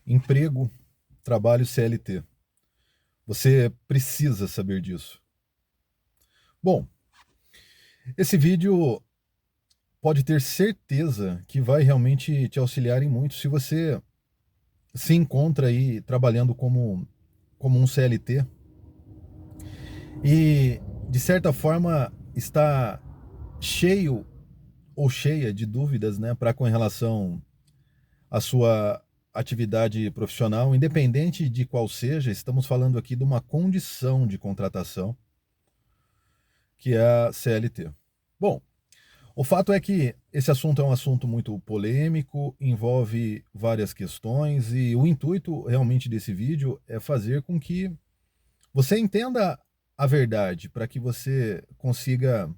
Emprego, trabalho CLT. Você precisa saber disso. Bom, esse vídeo pode ter certeza que vai realmente te auxiliar em muito se você se encontra aí trabalhando como um CLT e, de certa forma, está cheio ou cheia de dúvidas, né, para com relação à sua atividade profissional, independente de qual seja. Estamos falando aqui de uma condição de contratação, que é a CLT. Bom, o fato é que esse assunto é um assunto muito polêmico, envolve várias questões, e o intuito realmente desse vídeo é fazer com que você entenda a verdade, para que você consiga,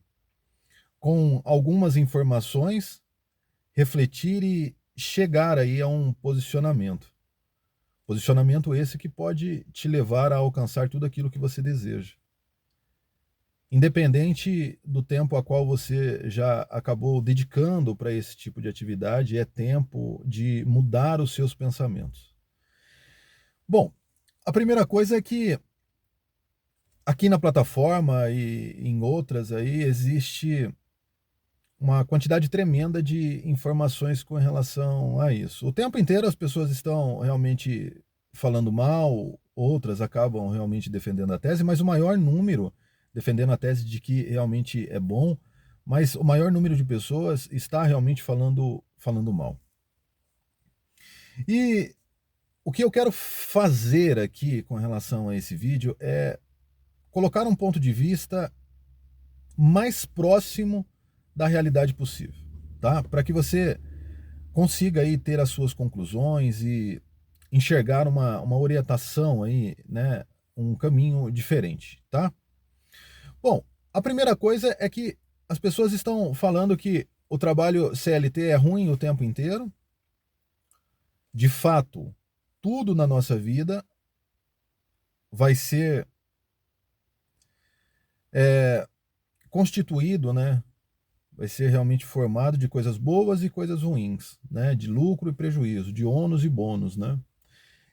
com algumas informações, refletir e chegar aí a um posicionamento. Posicionamento esse que pode te levar a alcançar tudo aquilo que você deseja. Independente do tempo a qual você já acabou dedicando para esse tipo de atividade, é tempo de mudar os seus pensamentos. Bom, a primeira coisa é que aqui na plataforma e em outras aí existe uma quantidade tremenda de informações com relação a isso. O tempo inteiro as pessoas estão realmente falando mal, outras acabam realmente defendendo a tese, mas o maior número defendendo a tese de que realmente é bom, mas o maior número de pessoas está realmente falando mal. E o que eu quero fazer aqui com relação a esse vídeo é colocar um ponto de vista mais próximo da realidade possível, tá? Para que você consiga aí ter as suas conclusões e enxergar uma orientação aí, né, um caminho diferente, tá? Bom, a primeira coisa é que as pessoas estão falando que o trabalho CLT é ruim o tempo inteiro. De fato, tudo na nossa vida vai ser é, constituído, né? Vai ser realmente formado de coisas boas e coisas ruins, né? De lucro e prejuízo, de ônus e bônus, né?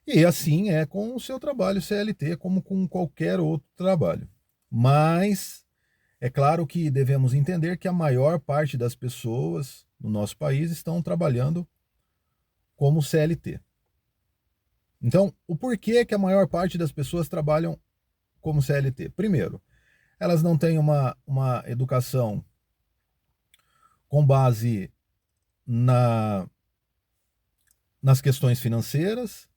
E assim é com o seu trabalho CLT, como com qualquer outro trabalho. Mas é claro que devemos entender que a maior parte das pessoas no nosso país estão trabalhando como CLT. Então, o porquê que a maior parte das pessoas trabalham como CLT? Primeiro, elas não têm uma educação com base na, nas questões financeiras,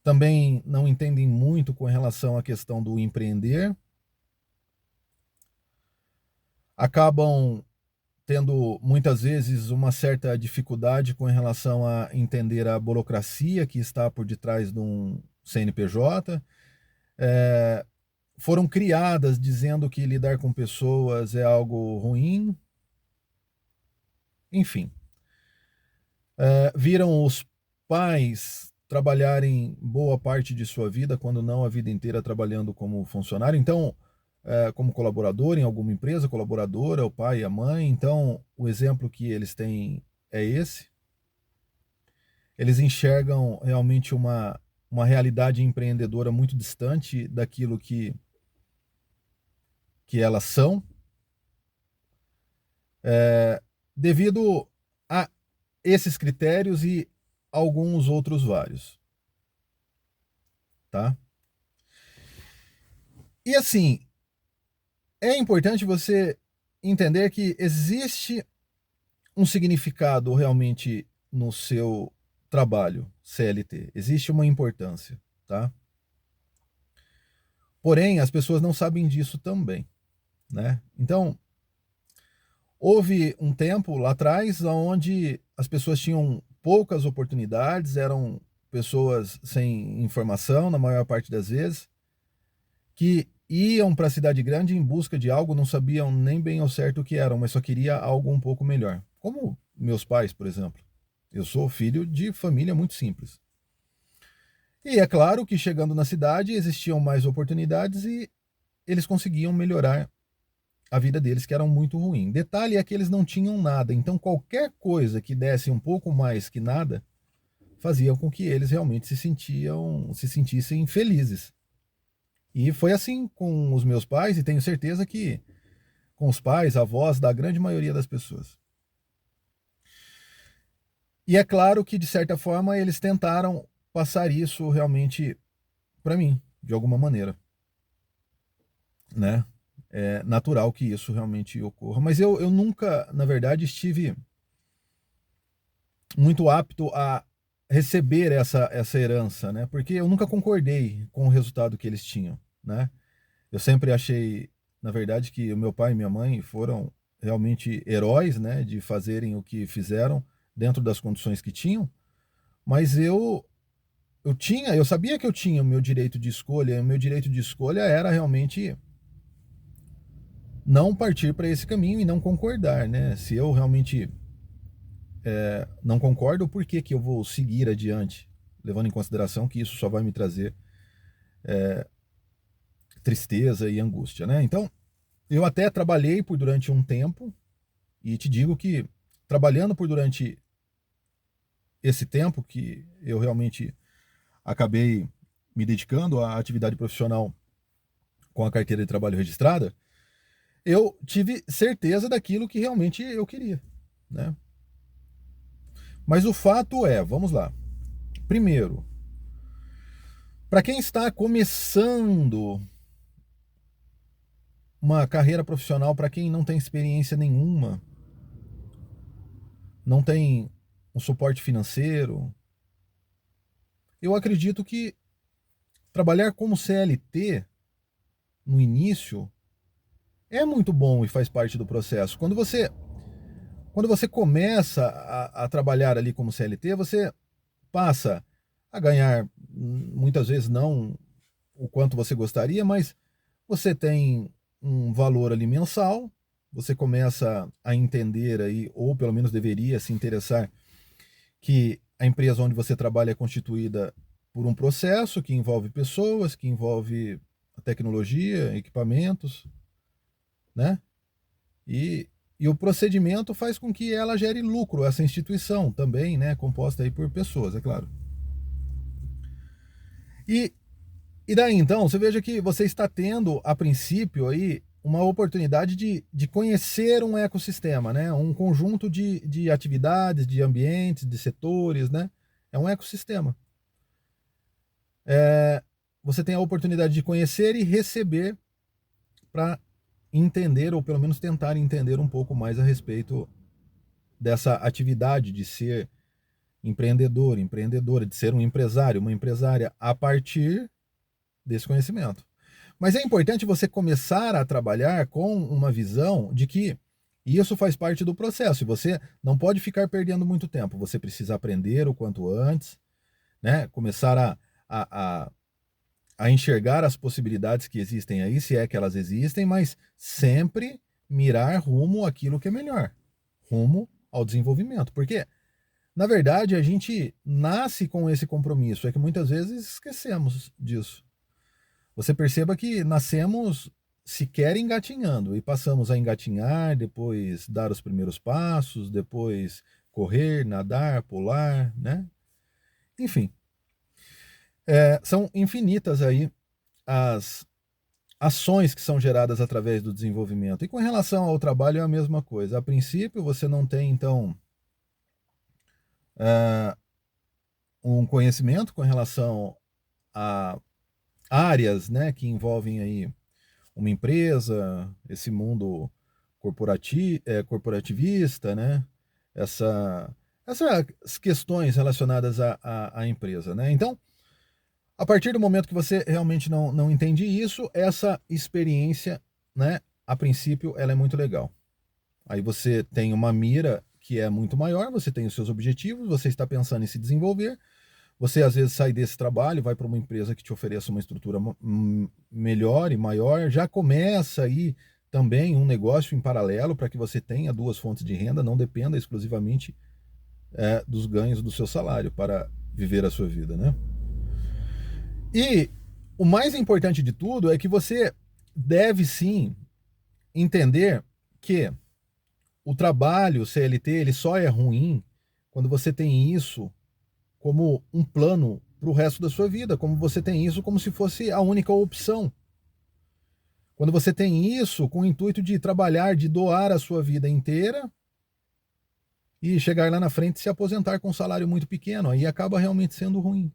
também não entendem muito com relação à questão do empreender, acabam tendo muitas vezes uma certa dificuldade com relação a entender a burocracia que está por detrás de um CNPJ. É, foram criadas dizendo que lidar com pessoas é algo ruim, enfim. Viram os pais trabalharem boa parte de sua vida, quando não a vida inteira trabalhando como funcionário. Então, como colaborador em alguma empresa, colaboradora, o pai e a mãe. Então, o exemplo que eles têm é esse. Eles enxergam realmente uma realidade empreendedora muito distante daquilo que elas são, devido a esses critérios e alguns outros vários, tá? E assim, é importante você entender que existe um significado realmente no seu trabalho CLT, existe uma importância, tá? Porém, as pessoas não sabem disso também, né? Então, houve um tempo lá atrás onde as pessoas tinham poucas oportunidades, eram pessoas sem informação na maior parte das vezes, que iam para a cidade grande em busca de algo, não sabiam nem bem ao certo o que eram, mas só queria algo um pouco melhor. Como meus pais, por exemplo. Eu sou filho de família muito simples. E é claro que chegando na cidade existiam mais oportunidades e eles conseguiam melhorar a vida deles, que era muito ruim. Detalhe é que eles não tinham nada, então qualquer coisa que desse um pouco mais que nada fazia com que eles realmente se sentissem felizes. E foi assim com os meus pais, e tenho certeza que com os pais, avós da grande maioria das pessoas. E é claro que, de certa forma, eles tentaram passar isso realmente para mim, de alguma maneira, né? É natural que isso realmente ocorra. Mas eu nunca, na verdade, estive muito apto a receber essa herança, né? Porque eu nunca concordei com o resultado que eles tinham, né? Eu sempre achei, na verdade, que o meu pai e minha mãe foram realmente heróis, né? De fazerem o que fizeram dentro das condições que tinham. Mas eu sabia que eu tinha o meu direito de escolha, e o meu direito de escolha era realmente não partir para esse caminho e não concordar, né? Se eu realmente não concordo, por que que eu vou seguir adiante, levando em consideração que isso só vai me trazer tristeza e angústia, né? Então, eu até trabalhei por durante um tempo e te digo que trabalhando por durante esse tempo que eu realmente acabei me dedicando à atividade profissional com a carteira de trabalho registrada, eu tive certeza daquilo que realmente eu queria, né? Mas o fato é, vamos lá. Primeiro, para quem está começando uma carreira profissional, para quem não tem experiência nenhuma, não tem um suporte financeiro, eu acredito que trabalhar como CLT no início é muito bom e faz parte do processo. Quando você começa a trabalhar ali como CLT, você passa a ganhar, muitas vezes não o quanto você gostaria, mas você tem um valor ali mensal, você começa a entender aí, ou pelo menos deveria se interessar, que a empresa onde você trabalha é constituída por um processo que envolve pessoas, que envolve a tecnologia, equipamentos, né? E o procedimento faz com que ela gere lucro, essa instituição também, né? Composta aí por pessoas, é claro. E, e daí então, você veja que você está tendo, a princípio, aí, uma oportunidade de conhecer um ecossistema, né? Um conjunto de atividades, de ambientes, de setores, né? É um ecossistema. Você tem a oportunidade de conhecer e receber para entender, ou pelo menos tentar entender um pouco mais a respeito dessa atividade de ser empreendedor, empreendedora, de ser um empresário, uma empresária, a partir desse conhecimento. Mas é importante você começar a trabalhar com uma visão de que isso faz parte do processo e você não pode ficar perdendo muito tempo. Você precisa aprender o quanto antes, né? Começar a, a enxergar as possibilidades que existem aí, se é que elas existem, mas sempre mirar rumo àquilo que é melhor, rumo ao desenvolvimento. Porque, na verdade, a gente nasce com esse compromisso, é que muitas vezes esquecemos disso. Você perceba que nascemos sequer engatinhando e passamos a engatinhar, depois dar os primeiros passos, depois correr, nadar, pular, né? Enfim, são infinitas aí as ações que são geradas através do desenvolvimento. E com relação ao trabalho é a mesma coisa. A princípio, você não tem, então, um conhecimento com relação a áreas, né, que envolvem aí uma empresa, esse mundo corporativista, né, essas questões relacionadas à empresa, né? Então, a partir do momento que você realmente não entende isso, essa experiência, né, a princípio, ela é muito legal. Aí você tem uma mira que é muito maior, você tem os seus objetivos, você está pensando em se desenvolver, você às vezes sai desse trabalho, vai para uma empresa que te ofereça uma estrutura melhor e maior, já começa aí também um negócio em paralelo para que você tenha duas fontes de renda, não dependa exclusivamente dos ganhos do seu salário para viver a sua vida, né? E o mais importante de tudo é que você deve sim entender que o trabalho CLT ele só é ruim quando você tem isso como um plano para o resto da sua vida, como você tem isso como se fosse a única opção. Quando você tem isso com o intuito de trabalhar, de doar a sua vida inteira e chegar lá na frente e se aposentar com um salário muito pequeno, aí acaba realmente sendo ruim.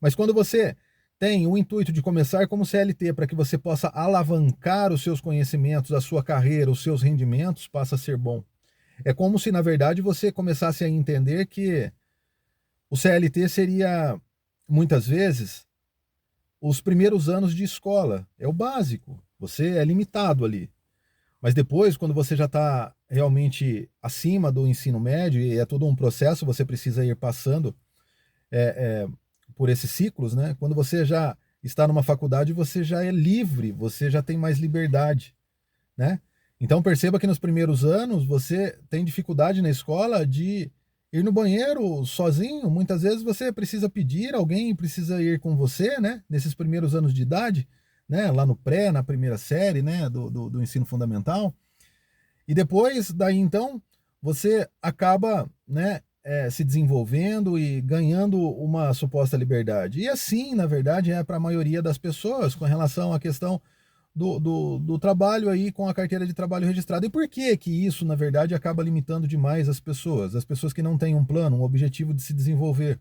Mas quando você tem o intuito de começar como CLT para que você possa alavancar os seus conhecimentos, a sua carreira, os seus rendimentos, passa a ser bom. É como se, na verdade, você começasse a entender que o CLT seria, muitas vezes, os primeiros anos de escola. É o básico. Você é limitado ali. Mas depois, quando você já está realmente acima do ensino médio, e é todo um processo, você precisa ir passando é, por esses ciclos, né? Quando você já está numa faculdade, você já é livre, você já tem mais liberdade, né? Então perceba que nos primeiros anos você tem dificuldade na escola de ir no banheiro sozinho. Muitas vezes você precisa pedir, alguém precisa ir com você, né? Nesses primeiros anos de idade, né? Lá no pré, na primeira série, né? Do ensino fundamental. E depois, daí então, você acaba, né? Se desenvolvendo e ganhando uma suposta liberdade. E assim, na verdade, é para a maioria das pessoas com relação à questão do trabalho aí com a carteira de trabalho registrada. E por que que isso, na verdade, acaba limitando demais as pessoas? As pessoas que não têm um plano, um objetivo de se desenvolver,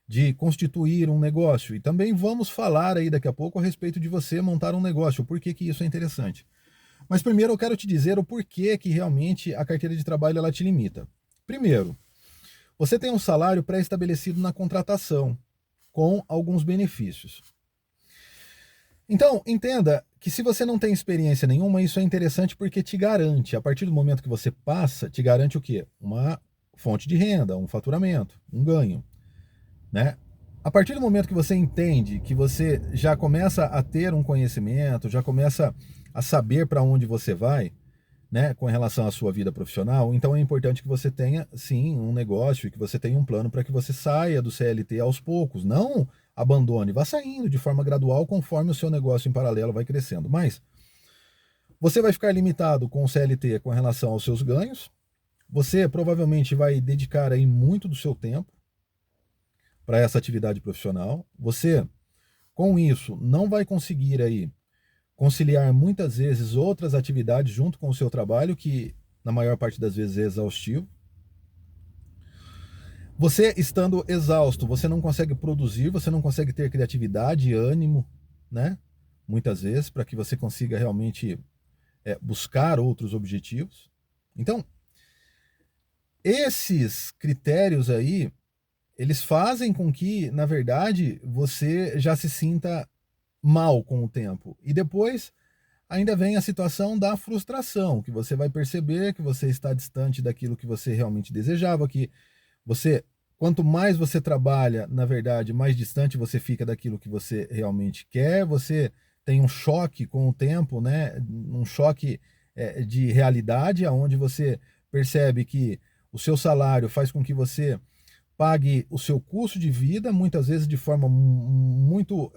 de constituir um negócio. E também vamos falar aí daqui a pouco a respeito de você montar um negócio, por que que isso é interessante. Mas primeiro eu quero te dizer o porquê que realmente a carteira de trabalho ela te limita. Primeiro, você tem um salário pré-estabelecido na contratação, com alguns benefícios. Então, entenda que se você não tem experiência nenhuma, isso é interessante porque te garante, a partir do momento que você passa, te garante o quê? Uma fonte de renda, um faturamento, um ganho, né? A partir do momento que você entende, que você já começa a ter um conhecimento, já começa a saber para onde você vai, né, com relação à sua vida profissional, então é importante que você tenha, sim, um negócio, que você tenha um plano para que você saia do CLT aos poucos, não abandone, vá saindo de forma gradual conforme o seu negócio em paralelo vai crescendo. Mas você vai ficar limitado com o CLT com relação aos seus ganhos, você provavelmente vai dedicar aí muito do seu tempo para essa atividade profissional, você, com isso, não vai conseguir aí conciliar muitas vezes outras atividades junto com o seu trabalho, que na maior parte das vezes é exaustivo. Você estando exausto, você não consegue produzir, você não consegue ter criatividade, ânimo, né? Muitas vezes, para que você consiga realmente buscar outros objetivos. Então, esses critérios aí, eles fazem com que, na verdade, você já se sinta mal com o tempo. E depois ainda vem a situação da frustração, que você vai perceber que você está distante daquilo que você realmente desejava, que você, quanto mais você trabalha, na verdade, mais distante você fica daquilo que você realmente quer, você tem um choque com o tempo, né? Um choque de realidade, onde você percebe que o seu salário faz com que você pague o seu custo de vida, muitas vezes de forma muito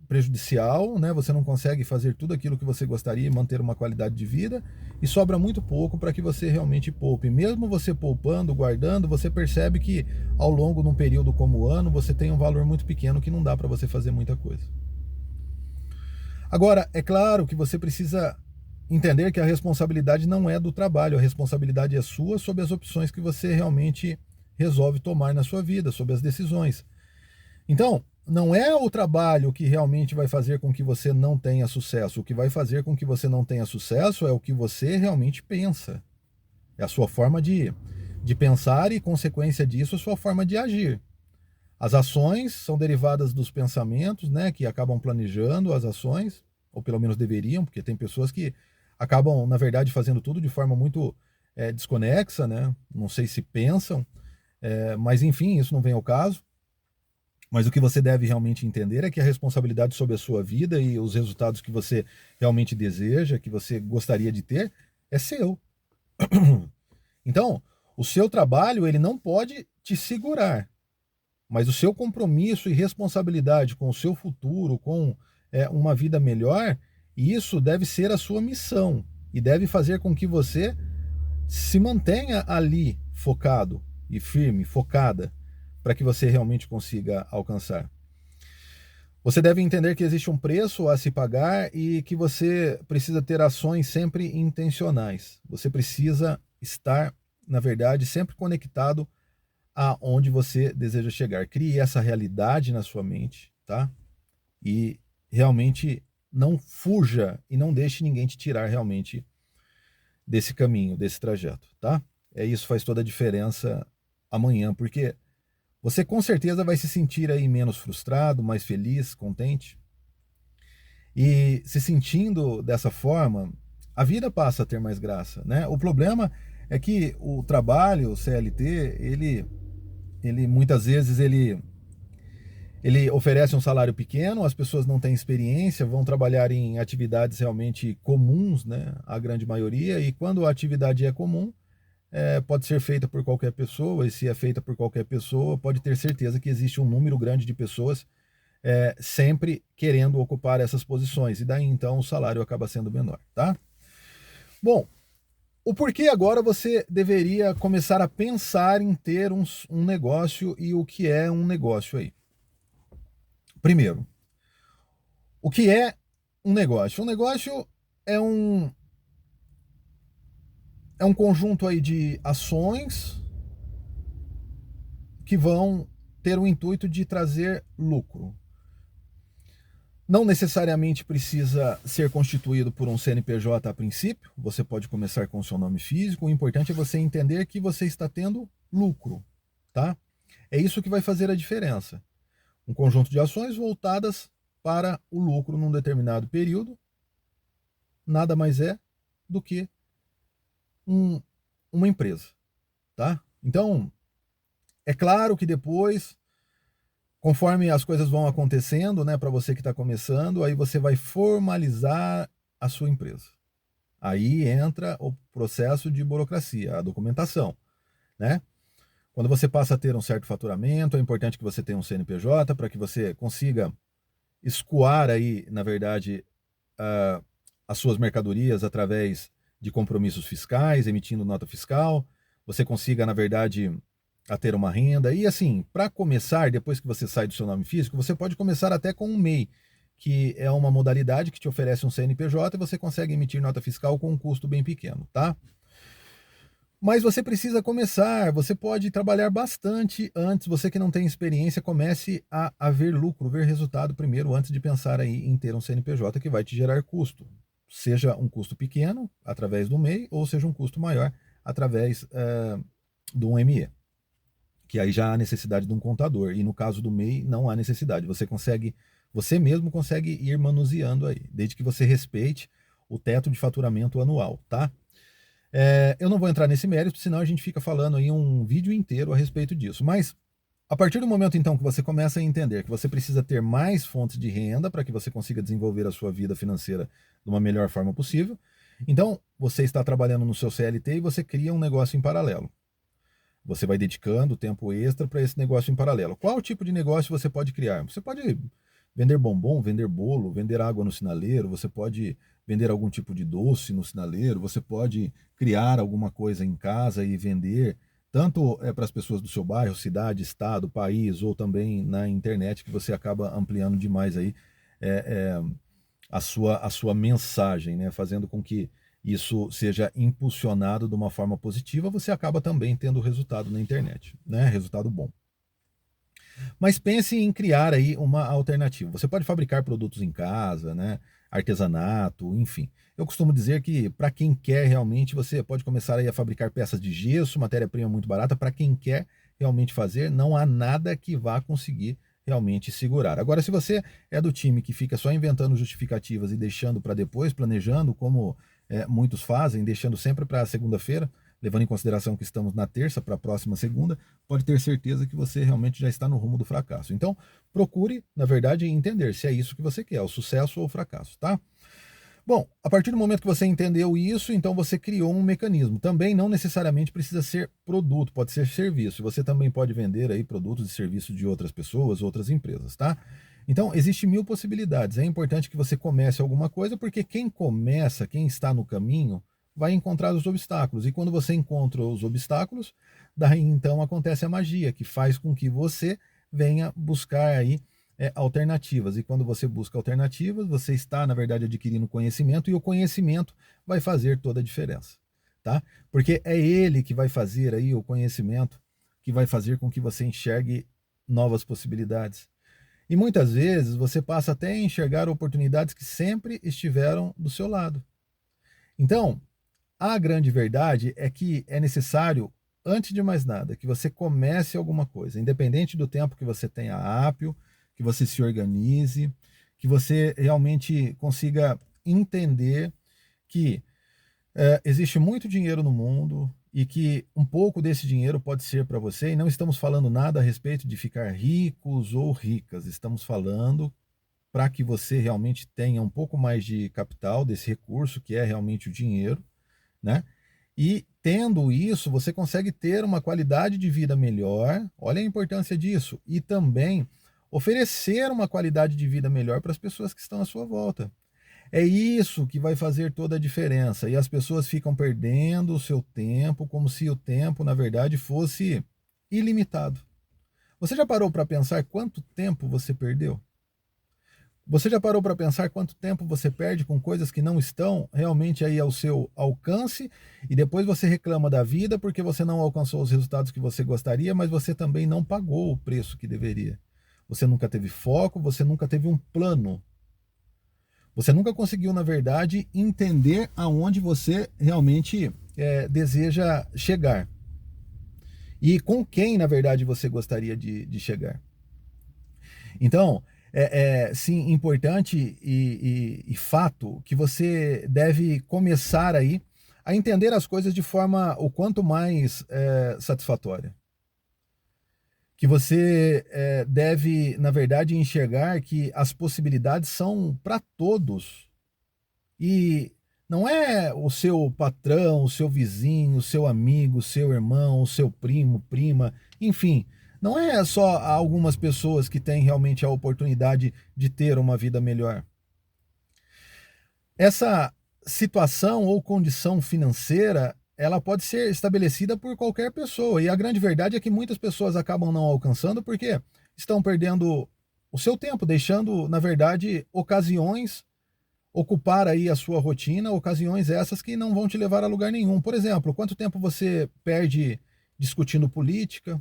prejudicial, né? Você não consegue fazer tudo aquilo que você gostaria e manter uma qualidade de vida, e sobra muito pouco para que você realmente poupe. Mesmo você poupando, guardando, você percebe que ao longo de um período como o ano, você tem um valor muito pequeno que não dá para você fazer muita coisa. Agora, é claro que você precisa entender que a responsabilidade não é do trabalho, a responsabilidade é sua sobre as opções que você realmente resolve tomar na sua vida, sobre as decisões. Então, não é o trabalho que realmente vai fazer com que você não tenha sucesso. O que vai fazer com que você não tenha sucesso é o que você realmente pensa. É a sua forma de pensar e, consequência disso, a sua forma de agir. As ações são derivadas dos pensamentos, né, que acabam planejando as ações, ou pelo menos deveriam, porque tem pessoas que acabam, na verdade, fazendo tudo de forma muito desconexa, né? Não sei se pensam, mas enfim, isso não vem ao caso. Mas o que você deve realmente entender é que a responsabilidade sobre a sua vida e os resultados que você realmente deseja, que você gostaria de ter, é seu. Então, o seu trabalho, ele não pode te segurar, mas o seu compromisso e responsabilidade com o seu futuro, com uma vida melhor, isso deve ser a sua missão e deve fazer com que você se mantenha ali focado e firme, focada, para que você realmente consiga alcançar? Você deve entender que existe um preço a se pagar e que você precisa ter ações sempre intencionais. Você precisa estar, na verdade, sempre conectado aonde você deseja chegar. Crie essa realidade na sua mente, tá? E realmente não fuja e não deixe ninguém te tirar realmente desse caminho, desse trajeto, tá? Isso faz toda a diferença amanhã, porque você com certeza vai se sentir aí menos frustrado, mais feliz, contente. E se sentindo dessa forma, a vida passa a ter mais graça, né? O problema é que o trabalho, o CLT, ele muitas vezes ele oferece um salário pequeno, as pessoas não têm experiência, vão trabalhar em atividades realmente comuns, né? A grande maioria, e quando a atividade é comum, pode ser feita por qualquer pessoa, e se é feita por qualquer pessoa, pode ter certeza que existe um número grande de pessoas sempre querendo ocupar essas posições, e daí então o salário acaba sendo menor, tá? Bom, o porquê agora você deveria começar a pensar em ter um negócio e o que é um negócio aí? Primeiro, o que é um negócio? Um negócio é um conjunto aí de ações que vão ter o intuito de trazer lucro. Não necessariamente precisa ser constituído por um CNPJ a princípio, você pode começar com o seu nome físico, o importante é você entender que você está tendo lucro, tá? É isso que vai fazer a diferença. Um conjunto de ações voltadas para o lucro num determinado período, nada mais é do que uma empresa, tá? Então, é claro que depois, conforme as coisas vão acontecendo, né, para você que está começando, aí você vai formalizar a sua empresa. Aí entra o processo de burocracia, a documentação, né? Quando você passa a ter um certo faturamento, é importante que você tenha um CNPJ para que você consiga escoar aí, na verdade, as suas mercadorias através de compromissos fiscais, emitindo nota fiscal, você consiga, na verdade, a ter uma renda. E assim, para começar, depois que você sai do seu nome físico, você pode começar até com um MEI, que é uma modalidade que te oferece um CNPJ e você consegue emitir nota fiscal com um custo bem pequeno, tá? Mas você precisa começar, você pode trabalhar bastante antes, você que não tem experiência, comece a ver lucro, ver resultado primeiro, antes de pensar aí em ter um CNPJ que vai te gerar custo. Seja um custo pequeno, através do MEI, ou seja um custo maior, através de um ME, que aí já há necessidade de um contador. E no caso do MEI, não há necessidade. Você mesmo consegue ir manuseando aí, desde que você respeite o teto de faturamento anual, tá? Eu não vou entrar nesse mérito, senão a gente fica falando aí um vídeo inteiro a respeito disso. Mas a partir do momento então que você começa a entender que você precisa ter mais fontes de renda para que você consiga desenvolver a sua vida financeira de uma melhor forma possível, então você está trabalhando no seu CLT e você cria um negócio em paralelo. Você vai dedicando tempo extra para esse negócio em paralelo. Qual tipo de negócio você pode criar? Você pode vender bombom, vender bolo, vender água no sinaleiro, você pode vender algum tipo de doce no sinaleiro, você pode criar alguma coisa em casa e vender, tanto para as pessoas do seu bairro, cidade, estado, país, ou também na internet, que você acaba ampliando demais aí é, é, a sua mensagem, né? Fazendo com que isso seja impulsionado de uma forma positiva, você acaba também tendo resultado na internet, né? Resultado bom. Mas pense em criar aí uma alternativa. Você pode fabricar produtos em casa, né? Artesanato, enfim. Eu costumo dizer que para quem quer realmente, você pode começar aí a fabricar peças de gesso, matéria-prima muito barata. Para quem quer realmente fazer, não há nada que vá conseguir realmente segurar. Agora, se você é do time que fica só inventando justificativas e deixando para depois, planejando como muitos fazem, deixando sempre para segunda-feira, levando em consideração que estamos na terça para a próxima segunda, pode ter certeza que você realmente já está no rumo do fracasso. Então, procure, na verdade, entender se é isso que você quer, o sucesso ou o fracasso, tá? Bom, a partir do momento que você entendeu isso, então você criou um mecanismo. Também não necessariamente precisa ser produto, pode ser serviço. Você também pode vender aí produtos e serviços de outras pessoas, outras empresas, tá? Então, existe mil possibilidades. É importante que você comece alguma coisa, porque quem começa, quem está no caminho, vai encontrar os obstáculos. E quando você encontra os obstáculos, daí então acontece a magia, que faz com que você venha buscar aí alternativas. E quando você busca alternativas, você está, na verdade, adquirindo conhecimento, e o conhecimento vai fazer toda a diferença, tá? Porque é ele que vai fazer aí, o conhecimento, que vai fazer com que você enxergue novas possibilidades. E muitas vezes você passa até a enxergar oportunidades que sempre estiveram do seu lado. Então, a grande verdade é que é necessário, antes de mais nada, que você comece alguma coisa, independente do tempo que você tenha hábil, que você se organize, que você realmente consiga entender que existe muito dinheiro no mundo e que um pouco desse dinheiro pode ser para você, e não estamos falando nada a respeito de ficar ricos ou ricas, estamos falando para que você realmente tenha um pouco mais de capital desse recurso, que é realmente o dinheiro, né? E tendo isso, você consegue ter uma qualidade de vida melhor, olha a importância disso, e também oferecer uma qualidade de vida melhor para as pessoas que estão à sua volta. É isso que vai fazer toda a diferença. E as pessoas ficam perdendo o seu tempo, como se o tempo, na verdade, fosse ilimitado. Você já parou para pensar quanto tempo você perdeu? Você já parou para pensar quanto tempo você perde com coisas que não estão realmente aí ao seu alcance, e depois você reclama da vida porque você não alcançou os resultados que você gostaria, mas você também não pagou o preço que deveria. Você nunca teve foco, você nunca teve um plano. Você nunca conseguiu, na verdade, entender aonde você realmente deseja chegar. E com quem, na verdade, você gostaria de chegar. Então, sim importante e fato que você deve começar aí a entender as coisas de forma o quanto mais satisfatória. Que você deve, na verdade, enxergar que as possibilidades são para todos. E não é o seu patrão, o seu vizinho, o seu amigo, o seu irmão, o seu primo, prima, enfim. Não é só algumas pessoas que têm realmente a oportunidade de ter uma vida melhor. Essa situação ou condição financeira, ela pode ser estabelecida por qualquer pessoa. E a grande verdade é que muitas pessoas acabam não alcançando porque estão perdendo o seu tempo, deixando, na verdade, ocasiões ocupar aí a sua rotina, ocasiões essas que não vão te levar a lugar nenhum. Por exemplo, quanto tempo você perde discutindo política?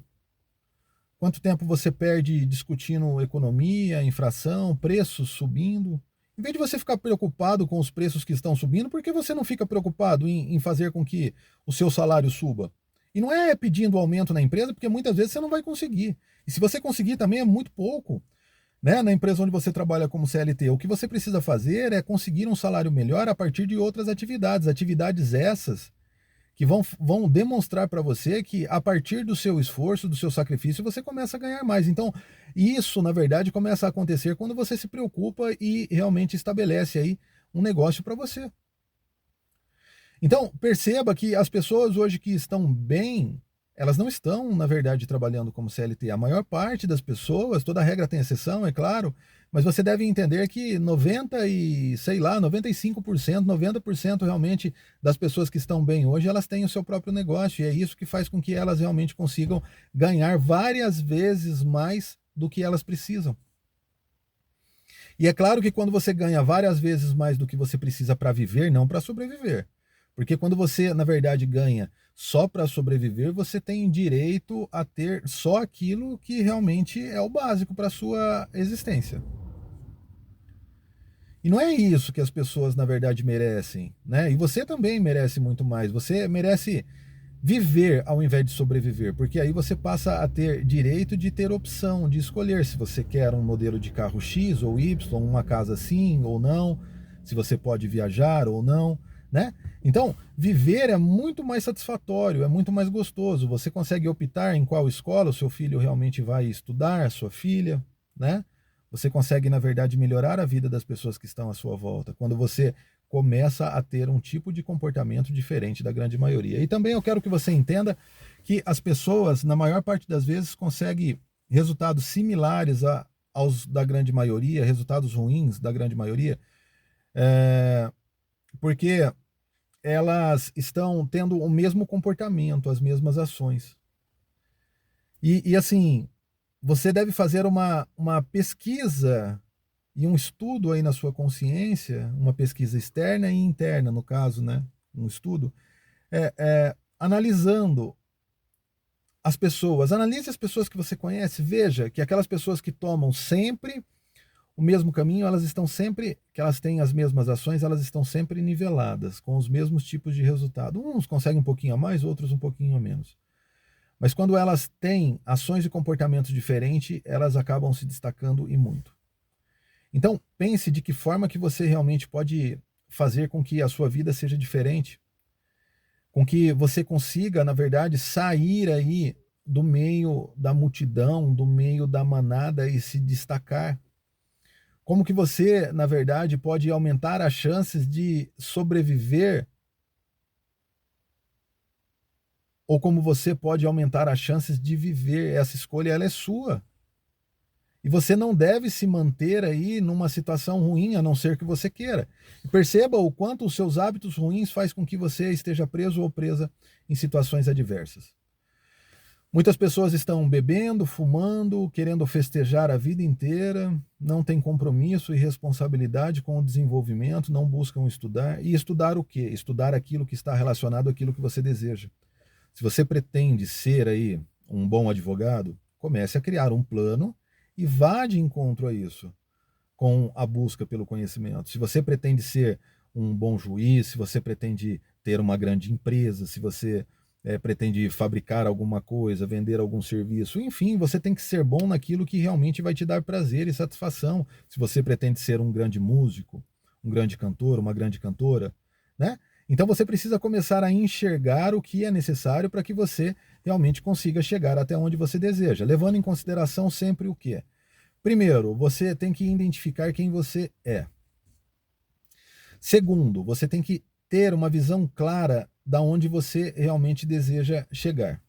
Quanto tempo você perde discutindo economia, inflação, preços subindo? Em vez de você ficar preocupado com os preços que estão subindo, por que você não fica preocupado em fazer com que o seu salário suba? E não é pedindo aumento na empresa, porque muitas vezes você não vai conseguir. E se você conseguir também é muito pouco. Né? Na empresa onde você trabalha como CLT, o que você precisa fazer é conseguir um salário melhor a partir de outras atividades. Atividades essas que vão demonstrar para você que a partir do seu esforço, do seu sacrifício, você começa a ganhar mais. Então, isso, na verdade, começa a acontecer quando você se preocupa e realmente estabelece aí um negócio para você. Então, perceba que as pessoas hoje que estão bem, elas não estão, na verdade, trabalhando como CLT. A maior parte das pessoas, toda regra tem exceção, é claro, mas você deve entender que 90 e, sei lá, 95%, 90% realmente das pessoas que estão bem hoje, elas têm o seu próprio negócio, e é isso que faz com que elas realmente consigam ganhar várias vezes mais do que elas precisam. E é claro que quando você ganha várias vezes mais do que você precisa para viver, não para sobreviver. Porque quando você, na verdade, ganha só para sobreviver, você tem direito a ter só aquilo que realmente é o básico para a sua existência. E não é isso que as pessoas, na verdade, merecem, né? E você também merece muito mais. Você merece viver ao invés de sobreviver, porque aí você passa a ter direito de ter opção, de escolher se você quer um modelo de carro X ou Y, uma casa sim ou não, se você pode viajar ou não, né? Então, viver é muito mais satisfatório, é muito mais gostoso. Você consegue optar em qual escola o seu filho realmente vai estudar, sua filha, né? Você consegue, na verdade, melhorar a vida das pessoas que estão à sua volta. Quando você começa a ter um tipo de comportamento diferente da grande maioria. E também eu quero que você entenda que as pessoas, na maior parte das vezes, conseguem resultados similares aos da grande maioria, resultados ruins da grande maioria, porque elas estão tendo o mesmo comportamento, as mesmas ações. E assim, você deve fazer uma pesquisa e um estudo aí na sua consciência, uma pesquisa externa e interna, no caso, né? Um estudo, analisando as pessoas. Analise as pessoas que você conhece, veja que aquelas pessoas que tomam sempre o mesmo caminho, elas estão sempre, que elas têm as mesmas ações, elas estão sempre niveladas, com os mesmos tipos de resultado. Uns conseguem um pouquinho a mais, outros um pouquinho a menos. Mas quando elas têm ações e comportamentos diferentes, elas acabam se destacando e muito. Então, pense de que forma que você realmente pode fazer com que a sua vida seja diferente, com que você consiga, na verdade, sair aí do meio da multidão, do meio da manada e se destacar. Como que você, na verdade, pode aumentar as chances de sobreviver, ou como você pode aumentar as chances de viver. Essa escolha, ela é sua. E você não deve se manter aí numa situação ruim, a não ser que você queira. Perceba o quanto os seus hábitos ruins faz com que você esteja preso ou presa em situações adversas. Muitas pessoas estão bebendo, fumando, querendo festejar a vida inteira, não têm compromisso e responsabilidade com o desenvolvimento, não buscam estudar. E estudar o quê? Estudar aquilo que está relacionado àquilo que você deseja. Se você pretende ser aí um bom advogado, comece a criar um plano e vá de encontro a isso, com a busca pelo conhecimento. Se você pretende ser um bom juiz, se você pretende ter uma grande empresa, se você pretende fabricar alguma coisa, vender algum serviço, enfim, você tem que ser bom naquilo que realmente vai te dar prazer e satisfação. Se você pretende ser um grande músico, um grande cantor, uma grande cantora, né? Então você precisa começar a enxergar o que é necessário para que você realmente consiga chegar até onde você deseja, levando em consideração sempre o quê? Primeiro, você tem que identificar quem você é. Segundo, você tem que ter uma visão clara da onde você realmente deseja chegar.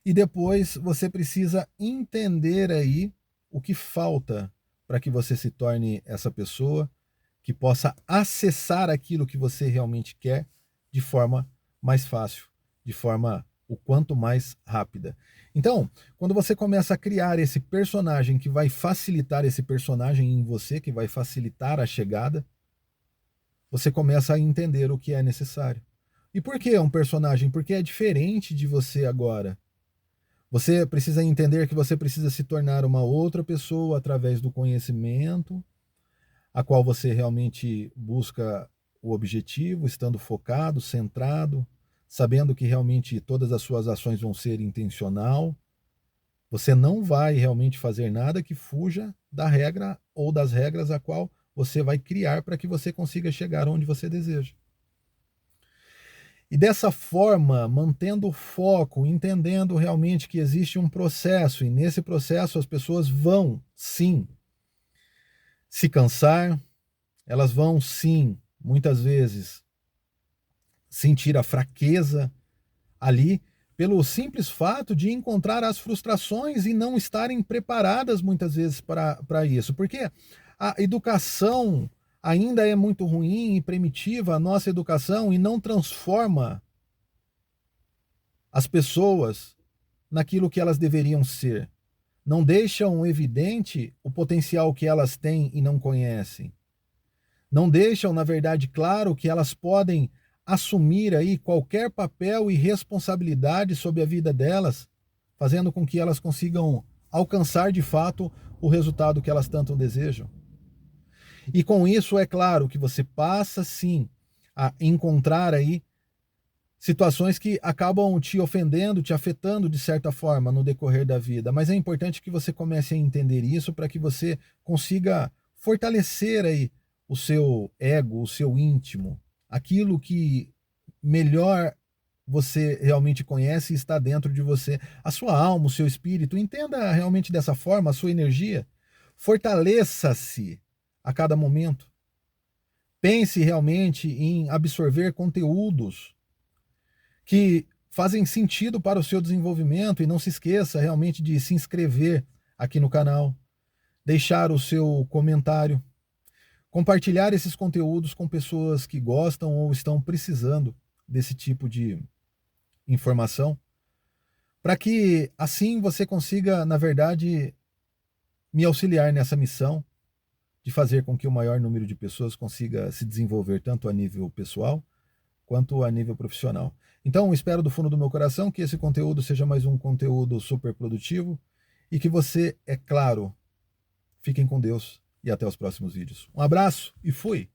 E depois você precisa entender aí o que falta para que você se torne essa pessoa que possa acessar aquilo que você realmente quer de forma mais fácil, de forma o quanto mais rápida. Então, quando você começa a criar esse personagem que vai facilitar esse personagem em você, que vai facilitar a chegada, você começa a entender o que é necessário. E por que é um personagem? Porque é diferente de você agora. Você precisa entender que você precisa se tornar uma outra pessoa através do conhecimento, a qual você realmente busca o objetivo, estando focado, centrado, sabendo que realmente todas as suas ações vão ser intencional. Você não vai realmente fazer nada que fuja da regra ou das regras a qual você vai criar para que você consiga chegar onde você deseja. E dessa forma, mantendo o foco, entendendo realmente que existe um processo, e nesse processo as pessoas vão, sim, se cansar, elas vão, sim, muitas vezes, sentir a fraqueza ali, pelo simples fato de encontrar as frustrações e não estarem preparadas muitas vezes para isso. Porque a educação ainda é muito ruim e primitiva, a nossa educação, e não transforma as pessoas naquilo que elas deveriam ser. Não deixam evidente o potencial que elas têm e não conhecem. Não deixam, na verdade, claro que elas podem assumir aí qualquer papel e responsabilidade sobre a vida delas, fazendo com que elas consigam alcançar de fato o resultado que elas tanto desejam. E com isso, é claro que você passa sim a encontrar aí situações que acabam te ofendendo, te afetando de certa forma no decorrer da vida, mas é importante que você comece a entender isso para que você consiga fortalecer aí o seu ego, o seu íntimo, aquilo que melhor você realmente conhece e está dentro de você, a sua alma, o seu espírito. Entenda realmente dessa forma a sua energia. Fortaleça-se a cada momento. Pense realmente em absorver conteúdos que fazem sentido para o seu desenvolvimento, e não se esqueça realmente de se inscrever aqui no canal, deixar o seu comentário, compartilhar esses conteúdos com pessoas que gostam ou estão precisando desse tipo de informação, para que assim você consiga, na verdade, me auxiliar nessa missão de fazer com que o maior número de pessoas consiga se desenvolver tanto a nível pessoal quanto a nível profissional. Então, espero do fundo do meu coração que esse conteúdo seja mais um conteúdo super produtivo e que você, é claro, fiquem com Deus e até os próximos vídeos. Um abraço e fui!